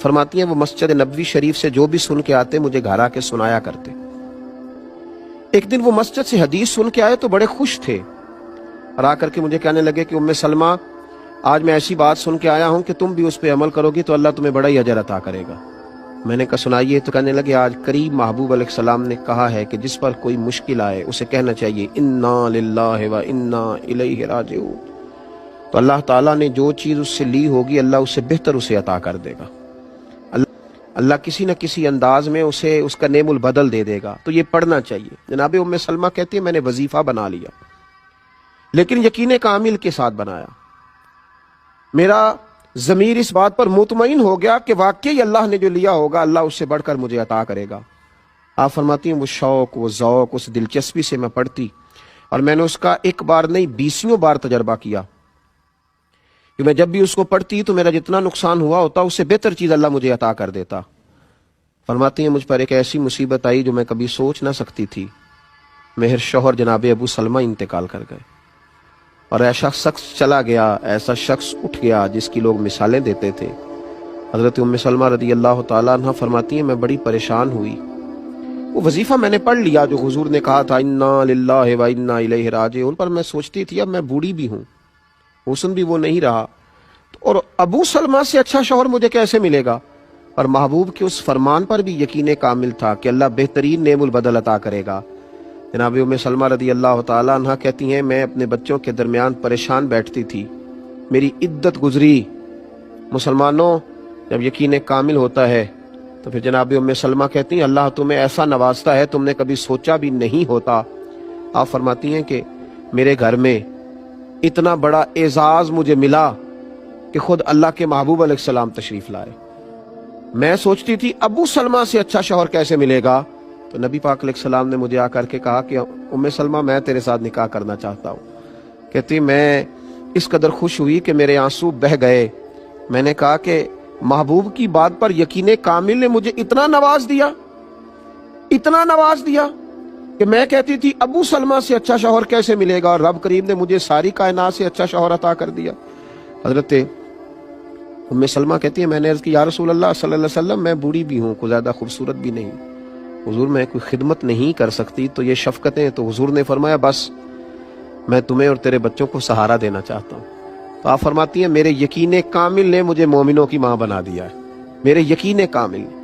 فرماتی ہیں وہ مسجد نبوی شریف سے جو بھی سن کے آتے مجھے گھر آ کے سنایا کرتے۔ ایک دن وہ مسجد سے حدیث سن کے آئے تو بڑے خوش تھے اور آ کر کے مجھے کہنے لگے کہ ام سلمہ آج میں ایسی بات سن کے آیا ہوں کہ تم بھی اس پہ عمل کرو گی تو اللہ تمہیں بڑا ہی اجر عطا کرے گا۔ میں نے کہا سنائیے، تو کہنے لگے آج قریب محبوب علیہ السلام نے کہا ہے کہ جس پر کوئی مشکل آئے اسے کہنا چاہیے انا للہ و انا الیہ راجعون، تو اللہ تعالیٰ نے جو چیز اس سے لی ہوگی اللہ اس سے بہتر اسے عطا کر دے گا، اللہ کسی نہ کسی انداز میں اسے اس کا نعم البدل دے دے گا، تو یہ پڑھنا چاہیے۔ جناب ام سلمہ کہتی ہے میں نے وظیفہ بنا لیا، لیکن یقین کامل کے ساتھ بنایا۔ میرا ضمیر اس بات پر مطمئن ہو گیا کہ واقعی اللہ نے جو لیا ہوگا اللہ اس سے بڑھ کر مجھے عطا کرے گا۔ آپ فرماتی ہیں وہ شوق، وہ ذوق، اس دلچسپی سے میں پڑھتی اور میں نے اس کا ایک بار نہیں 20 بار تجربہ کیا کہ میں جب بھی اس کو پڑھتی تو میرا جتنا نقصان ہوا ہوتا اس سے بہتر چیز اللہ مجھے عطا کر دیتا۔ فرماتی ہیں مجھ پر ایک ایسی مصیبت آئی جو میں کبھی سوچ نہ سکتی تھی، میرے شوہر جناب ابو سلمہ انتقال کر گئے اور ایسا شخص چلا گیا، ایسا شخص اٹھ گیا جس کی لوگ مثالیں دیتے تھے۔ حضرت ام سلمہ رضی اللہ تعالیٰ عنہ فرماتی ہیں میں بڑی پریشان ہوئی۔ وہ وظیفہ میں نے پڑھ لیا جو حضور نے کہا تھا انا للہ و انا الیہ راجعون، پر میں سوچتی تھی اب میں بوڑھی بھی ہوں، حسن بھی وہ نہیں رہا، اور ابو سلمہ سے اچھا شوہر مجھے کیسے ملے گا؟ اور محبوب کے اس فرمان پر بھی یقین کامل تھا کہ اللہ بہترین نعم البدل عطا کرے گا۔ جناب ام سلمہ رضی اللہ تعالیٰ عنہ کہتی ہیں میں اپنے بچوں کے درمیان پریشان بیٹھتی تھی، میری عدت گزری۔ مسلمانوں جب یقین کامل ہوتا ہے تو پھر جناب ام سلمہ کہتی ہیں اللہ تمہیں ایسا نوازتا ہے تم نے کبھی سوچا بھی نہیں ہوتا۔ آپ فرماتی ہیں کہ میرے گھر میں اتنا بڑا اعزاز مجھے ملا کہ خود اللہ کے محبوب علیہ السلام تشریف لائے۔ میں سوچتی تھی ابو سلمہ سے اچھا شوہر کیسے ملے گا، تو نبی پاک علیہ السلام نے مجھے آ کر کے کہا کہ ام سلمہ میں تیرے ساتھ نکاح کرنا چاہتا ہوں۔ کہتی میں اس قدر خوش ہوئی کہ میرے آنسو بہہ گئے۔ میں نے کہا کہ محبوب کی بات پر یقین کامل نے مجھے اتنا نواز دیا کہ میں کہتی تھی ابو سلمہ سے اچھا شوہر کیسے ملے گا، اور رب کریم نے مجھے ساری کائنات سے اچھا شوہر عطا کر دیا۔ حضرت ام سلمہ کہتی ہے میں نے عرض کی یا رسول اللہ صلی اللہ علیہ وسلم میں بوڑھی بھی ہوں، کوئی زیادہ خوبصورت بھی نہیں، حضور میں کوئی خدمت نہیں کر سکتی، تو یہ شفقتیں، تو حضور نے فرمایا بس میں تمہیں اور تیرے بچوں کو سہارا دینا چاہتا ہوں۔ تو آپ فرماتی ہیں میرے یقین کامل نے مجھے مومنوں کی ماں بنا دیا ہے، میرے یقین کامل نے۔